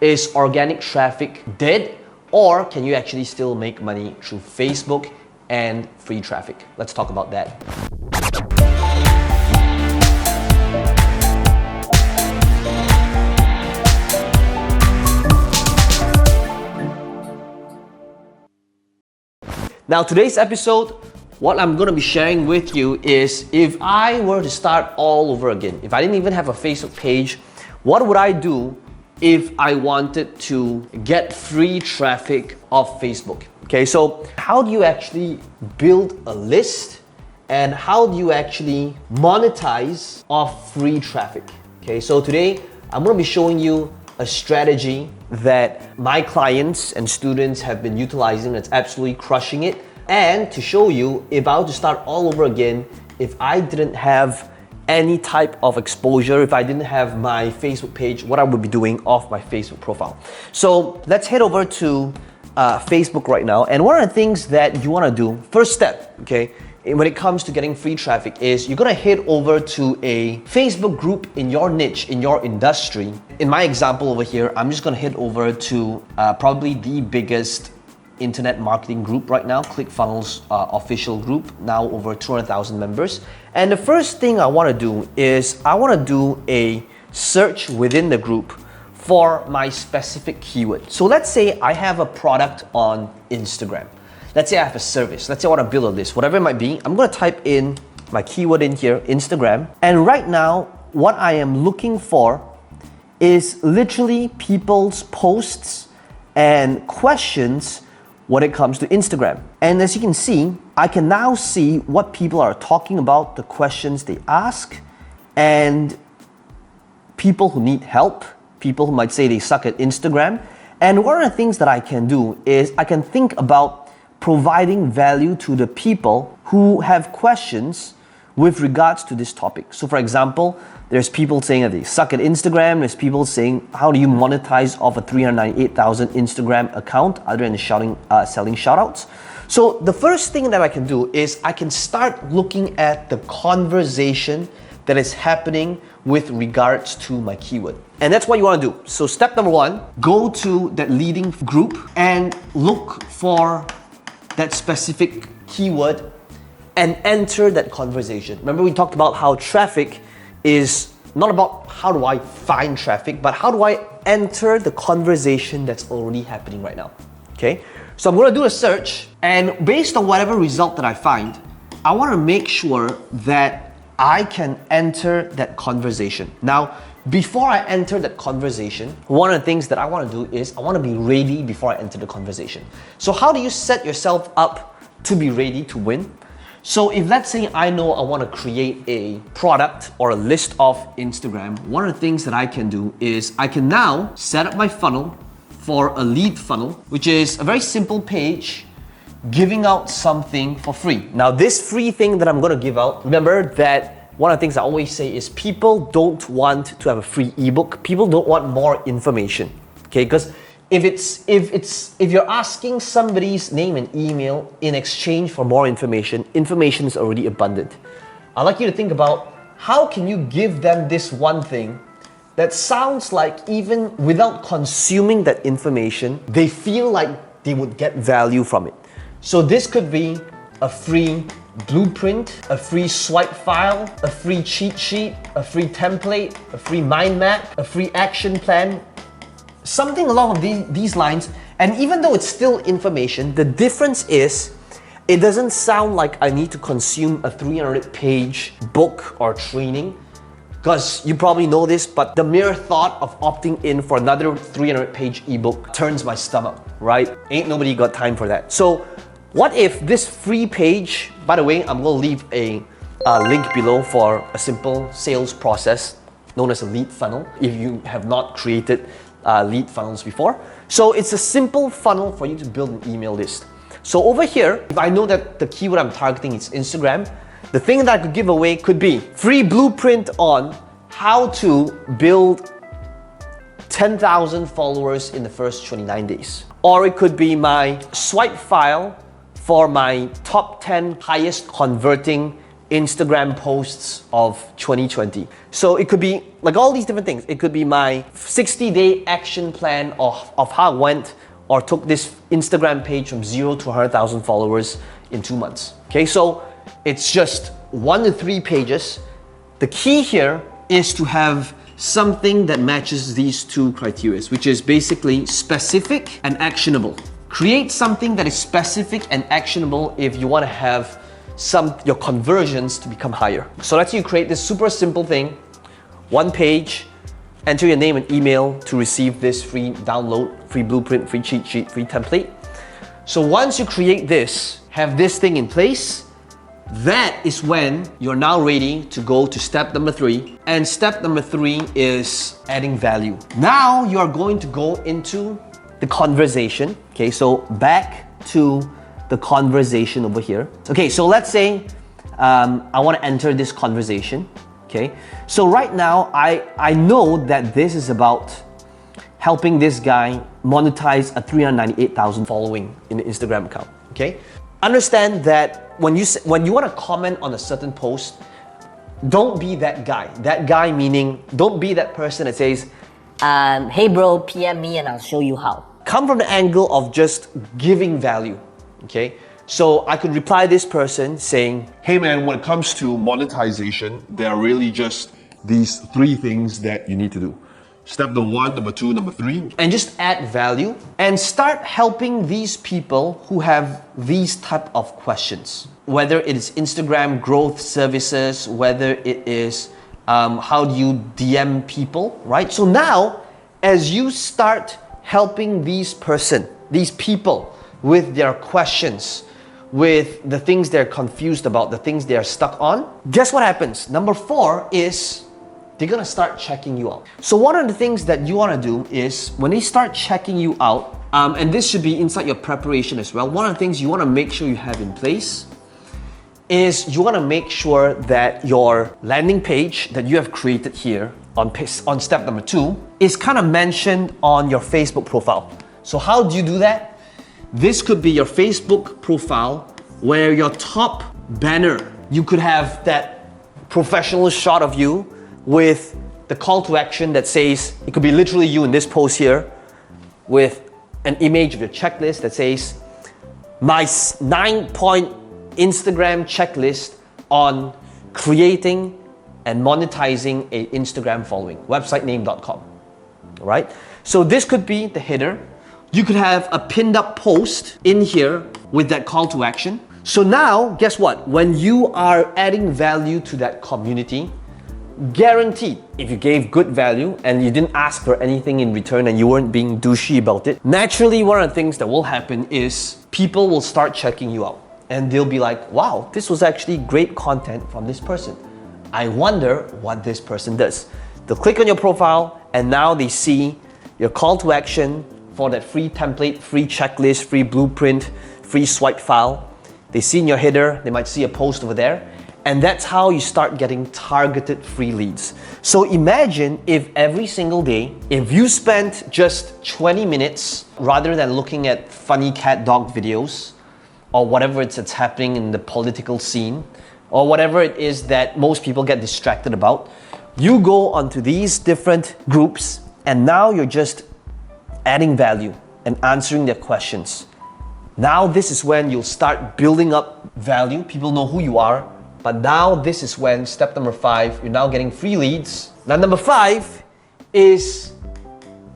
Is organic traffic dead, or can you actually still make money through Facebook and free traffic? Let's talk about that. Now, today's episode, what I'm going to be sharing with you is if I were to start all over again, if I didn't even have a Facebook page, what would I do if I wanted to get free traffic off Facebook? Okay, so how do you actually build a list and how do you actually monetize off free traffic? Okay, so today I'm going to be showing you a strategy that my clients and students have been utilizing that's absolutely crushing it, and to show you if I were to start all over again, if I didn't have any type of exposure, if I didn't have my Facebook page, what I would be doing off my Facebook profile. So let's head over to Facebook right now, and one of the things that you want to do, first step, okay, when it comes to getting free traffic is you're gonna head over to a Facebook group in your niche, in your industry. In my example over here, I'm just gonna head over to probably the biggest internet marketing group right now, ClickFunnels official group, now over 200,000 members. And the first thing I wanna do is I wanna do a search within the group for my specific keyword. So let's say I have a product on Instagram. Let's say I have a service. Let's say I want to build a list, whatever it might be. I'm going to type in my keyword in here, Instagram. And right now, what I am looking for is literally people's posts and questions when it comes to Instagram. And as you can see, I can now see what people are talking about, the questions they ask, and people who need help, people who might say they suck at Instagram. And one of the things that I can do is I can think about providing value to the people who have questions with regards to this topic. So for example, there's people saying that they suck at Instagram. There's people saying, how do you monetize off a 398,000 Instagram account other than selling shoutouts? So the first thing that I can do is I can start looking at the conversation that is happening with regards to my keyword. And that's what you want to do. So step number one, go to that leading group and look for that specific keyword and enter that conversation. Remember we talked about how traffic is not about how do I find traffic, but how do I enter the conversation that's already happening right now, okay? So I'm gonna do a search, and based on whatever result that I find, I wanna make sure that I can enter that conversation. Now, before I enter that conversation, one of the things that I want to do is I want to be ready before I enter the conversation. So how do you set yourself up to be ready to win? So if let's say I know I want to create a product or a list off Instagram, one of the things that I can do is I can now set up my funnel for a lead funnel, which is a very simple page giving out something for free. Now this free thing that I'm going to give out, remember that one of the things I always say is people don't want to have a free ebook. People don't want more information, okay? Because if you're asking somebody's name and email in exchange for more information, information is already abundant. I'd like you to think about how can you give them this one thing that sounds like even without consuming that information, they feel like they would get value from it. So this could be a free blueprint, a free swipe file, a free cheat sheet, a free template, a free mind map, a free action plan, something along these lines. And even though it's still information, the difference is it doesn't sound like I need to consume a 300-page book or training, because you probably know this, but the mere thought of opting in for another 300-page ebook turns my stomach, right? Ain't nobody got time for that. So what if this free page, by the way, I'm gonna leave a link below for a simple sales process known as a lead funnel if you have not created lead funnels before. So it's a simple funnel for you to build an email list. So over here, if I know that the keyword I'm targeting is Instagram, the thing that I could give away could be free blueprint on how to build 10,000 followers in the first 29 days. Or it could be my swipe file for my top 10 highest converting Instagram posts of 2020. So it could be like all these different things. It could be my 60-day action plan of how I went or took this Instagram page from 0 to 100,000 followers in 2 months. Okay, so it's just 1 to 3 pages. The key here is to have something that matches these two criteria, which is basically specific and actionable. Create something that is specific and actionable if you want to have your conversions to become higher. So let's say you create this super simple thing, 1 page, enter your name and email to receive this free download, free blueprint, free cheat sheet, free template. So once you create this, have this thing in place, that is when you're now ready to go to step number 3. And step number 3 is adding value. Now you are going to go into the conversation. Okay, so back to the conversation over here. Okay, so let's say I want to enter this conversation. Okay, so right now I know that this is about helping this guy monetize a 398,000 following in the Instagram account. Okay, understand that when you want to comment on a certain post, don't be that guy. That guy meaning don't be that person that says, hey bro, PM me and I'll show you how. Come from the angle of just giving value. Okay, so I could reply this person saying, hey man, when it comes to monetization, there are really just these 3 things that you need to do. Step number 1, number 2, number 3. And just add value and start helping these people who have these type of questions. Whether it is Instagram growth services, whether it is how do you DM people, right? So now, as you start helping these people with their questions, with the things they're confused about, the things they're stuck on, guess what happens? Number 4 is they're gonna start checking you out. So one of the things that you wanna do is when they start checking you out, and this should be inside your preparation as well, one of the things you wanna make sure you have in place is you wanna make sure that your landing page that you have created here on step number 2 is kind of mentioned on your Facebook profile. So how do you do that? This could be your Facebook profile where your top banner, you could have that professional shot of you with the call to action that says, it could be literally you in this post here with an image of your checklist that says, my 9-point Instagram checklist on creating and monetizing an Instagram following, websitename.com, all right? So this could be the header. You could have a pinned up post in here with that call to action. So now, guess what? When you are adding value to that community, guaranteed, if you gave good value and you didn't ask for anything in return and you weren't being douchey about it, naturally one of the things that will happen is people will start checking you out and they'll be like, wow, this was actually great content from this person. I wonder what this person does. They'll click on your profile and now they see your call to action for that free template, free checklist, free blueprint, free swipe file. They see in your header, they might see a post over there. And that's how you start getting targeted free leads. So imagine if every single day, if you spent just 20 minutes rather than looking at funny cat dog videos or whatever it's happening in the political scene or whatever it is that most people get distracted about, you go onto these different groups and now you're just adding value and answering their questions. Now this is when you'll start building up value. People know who you are. But now this is when step number 5, you're now getting free leads. Now number 5 is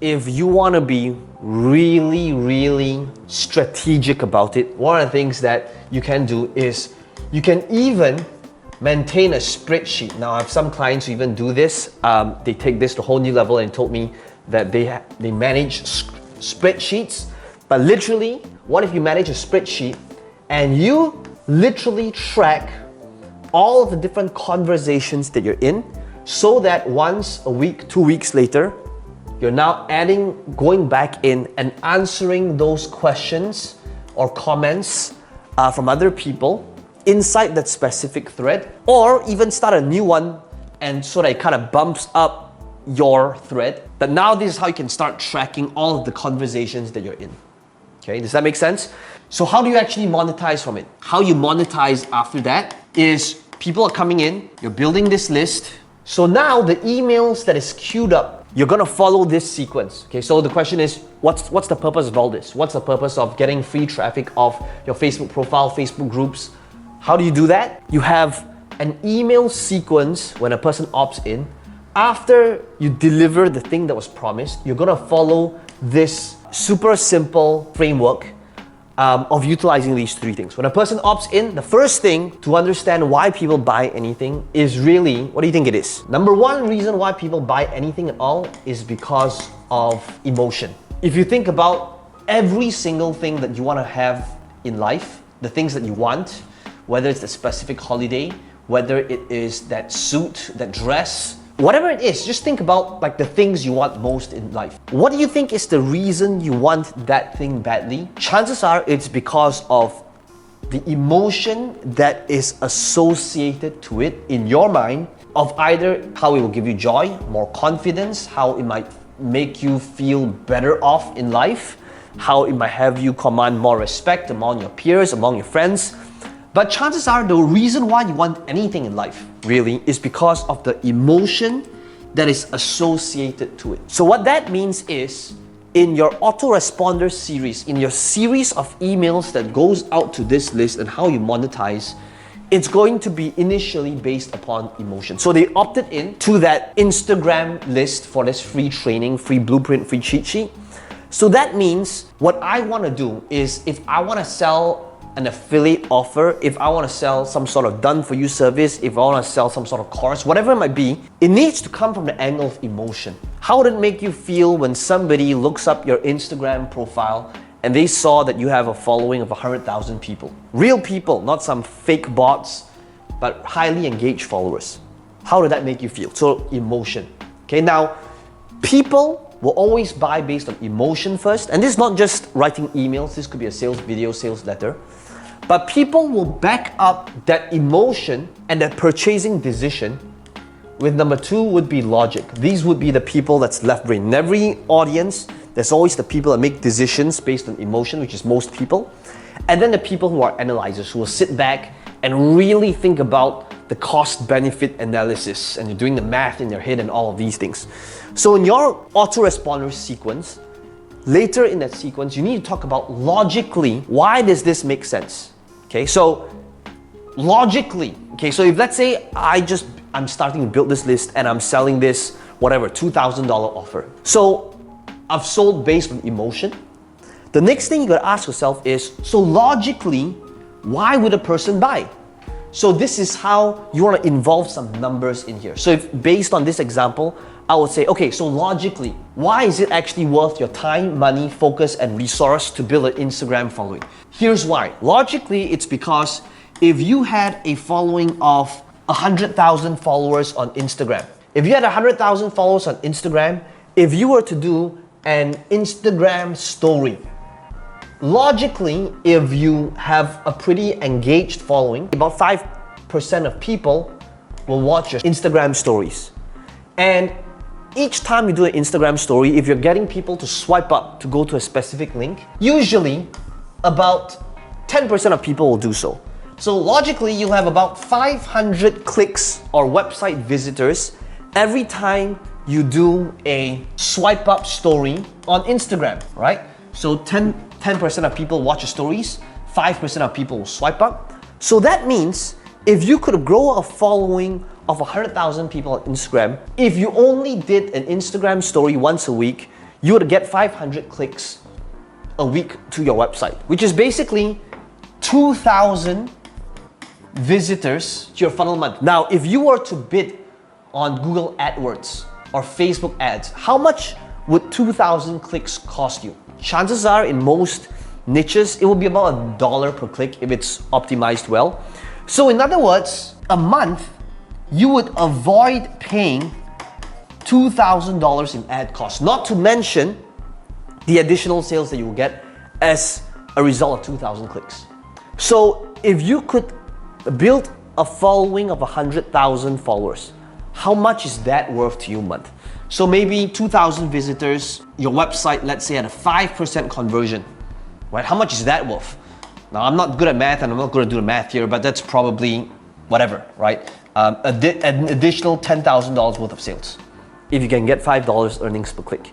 if you want to be really, really strategic about it, one of the things that you can do is you can even maintain a spreadsheet. Now I have some clients who even do this. They take this to a whole new level and told me that they manage spreadsheets. But literally, what if you manage a spreadsheet and you literally track all of the different conversations that you're in so that once a week, 2 weeks later, you're now going back in and answering those questions or comments from other people inside that specific thread, or even start a new one and so that it kind of bumps up your thread. But now this is how you can start tracking all of the conversations that you're in. Okay, does that make sense? So how do you actually monetize from it? How you monetize after that is People are coming in, you're building this list. So now the emails that is queued up, you're gonna follow this sequence. Okay, so the question is, what's the purpose of all this? What's the purpose of getting free traffic off your Facebook profile, Facebook groups? How do you do that? You have an email sequence when a person opts in. After you deliver the thing that was promised, you're gonna follow this super simple framework of utilizing these three things. When a person opts in, the first thing to understand why people buy anything is really, what do you think it is? Number one reason why people buy anything at all is because of emotion. If you think about every single thing that you want to have in life, the things that you want, whether it's a specific holiday, whether it is that suit, that dress, whatever it is, just think about like the things you want most in life. What do you think is the reason you want that thing badly? Chances are it's because of the emotion that is associated to it in your mind of either how it will give you joy, more confidence, how it might make you feel better off in life, how it might have you command more respect among your peers, among your friends. But chances are the reason why you want anything in life really is because of the emotion that is associated to it. So what that means is in your autoresponder series, in your series of emails that goes out to this list and how you monetize, it's going to be initially based upon emotion. So they opted in to that Instagram list for this free training, free blueprint, free cheat sheet. So that means what I want to do is if I want to sell an affiliate offer, if I want to sell some sort of done-for-you service, if I want to sell some sort of course, whatever it might be, it needs to come from the angle of emotion. How would it make you feel when somebody looks up your Instagram profile and they saw that you have a following of 100,000 people? Real people, not some fake bots, but highly engaged followers. How did that make you feel? So emotion. Okay, now people will always buy based on emotion first, and this is not just writing emails, this could be a sales video, sales letter. But people will back up that emotion and that purchasing decision with number two would be logic. These would be the people that's left brain. In every audience, there's always the people that make decisions based on emotion, which is most people. And then the people who are analyzers, who will sit back and really think about the cost-benefit analysis, and you're doing the math in your head and all of these things. So in your autoresponder sequence, later in that sequence, you need to talk about logically, why does this make sense? Okay, so logically, okay, so if let's say I'm starting to build this list and I'm selling this, whatever, $2,000 offer. So I've sold based on emotion. The next thing you gotta ask yourself is, so logically, why would a person buy? So this is how you wanna involve some numbers in here. So if based on this example, I would say, okay, so logically, why is it actually worth your time, money, focus, and resource to build an Instagram following? Here's why. Logically, it's because if you had a following of 100,000 followers on Instagram, if you had 100,000 followers on Instagram, if you were to do an Instagram story, logically, if you have a pretty engaged following, about 5% of people will watch your Instagram stories. And each time you do an Instagram story, if you're getting people to swipe up to go to a specific link, usually about 10% of people will do so. So logically, you'll have about 500 clicks or website visitors every time you do a swipe up story on Instagram, right? So 10% of people watch your stories, 5% of people will swipe up. So that means if you could grow a following of 100,000 people on Instagram, if you only did an Instagram story once a week, you would get 500 clicks a week to your website, which is basically 2,000 visitors to your funnel month. Now, if you were to bid on Google AdWords or Facebook ads, how much would 2,000 clicks cost you? Chances are in most niches, it will be about $1 per click if it's optimized well. So in other words, a month, you would avoid paying $2,000 in ad costs, not to mention the additional sales that you will get as a result of 2,000 clicks. So if you could build a following of 100,000 followers, how much is that worth to you a month? So maybe 2,000 visitors, your website, let's say at a 5% conversion, right? How much is that worth? Now, I'm not good at math and I'm not going to do the math here, but that's probably whatever, right? An additional $10,000 worth of sales if you can get $5 earnings per click.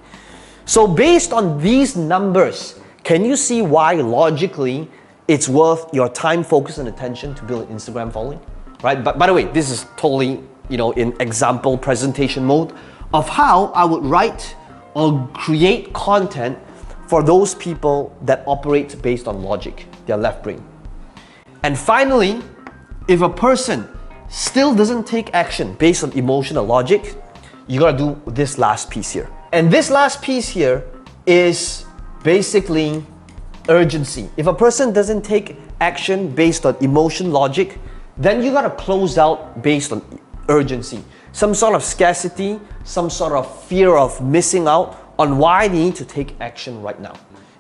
So based on these numbers, can you see why logically it's worth your time, focus, and attention to build an Instagram following, right? But by the way, this is totally, in example presentation mode of how I would write or create content for those people that operate based on logic, their left brain. And finally, if a person still doesn't take action based on emotion or logic, you gotta do this last piece here. And this last piece here is basically urgency. If a person doesn't take action based on emotion, logic, then you gotta close out based on urgency. Some sort of scarcity, some sort of fear of missing out on why they need to take action right now.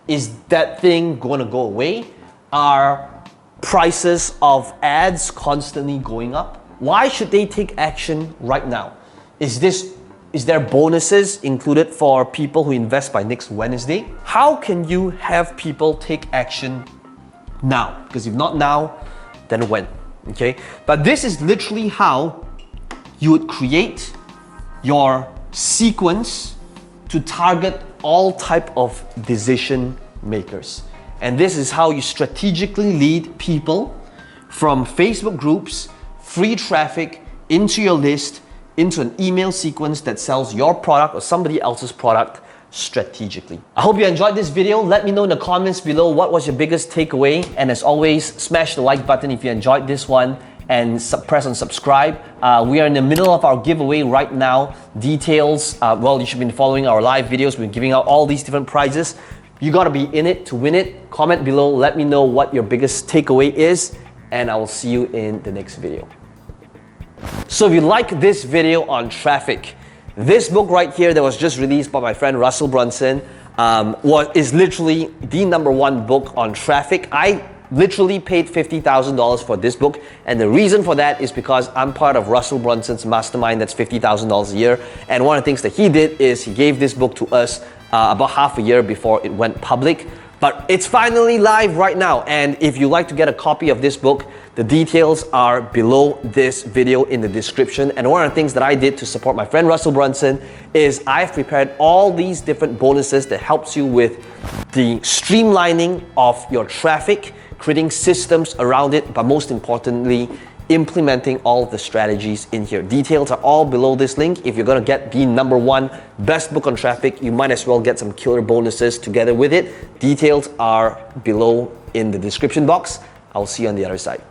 Is that thing gonna go away? Are prices of ads constantly going up? Why should they take action right now? Is there bonuses included for people who invest by next Wednesday? How can you have people take action now? Because if not now, then when? Okay? But this is literally how you would create your sequence to target all type of decision makers. And this is how you strategically lead people from Facebook groups, free traffic, into your list, into an email sequence that sells your product or somebody else's product strategically. I hope you enjoyed this video. Let me know in the comments below what was your biggest takeaway. And as always, smash the like button if you enjoyed this one and press on subscribe. We are in the middle of our giveaway right now. Details, well, you should be following our live videos. We've been giving out all these different prizes. You gotta be in it to win it. Comment below, let me know what your biggest takeaway is, and I will see you in the next video. So if you like this video on traffic, this book right here that was just released by my friend Russell Brunson is literally the #1 book on traffic. I literally paid $50,000 for this book, and the reason for that is because I'm part of Russell Brunson's mastermind that's $50,000 a year, and one of the things that he did is he gave this book to us about half a year before it went public. But it's finally live right now, and if you'd like to get a copy of this book, the details are below this video in the description. And one of the things that I did to support my friend Russell Brunson is I've prepared all these different bonuses that helps you with the streamlining of your traffic, creating systems around it, but most importantly, implementing all of the strategies in here. Details are all below this link. If you're gonna get the #1 best book on traffic, you might as well get some killer bonuses together with it. Details are below in the description box. I'll see you on the other side.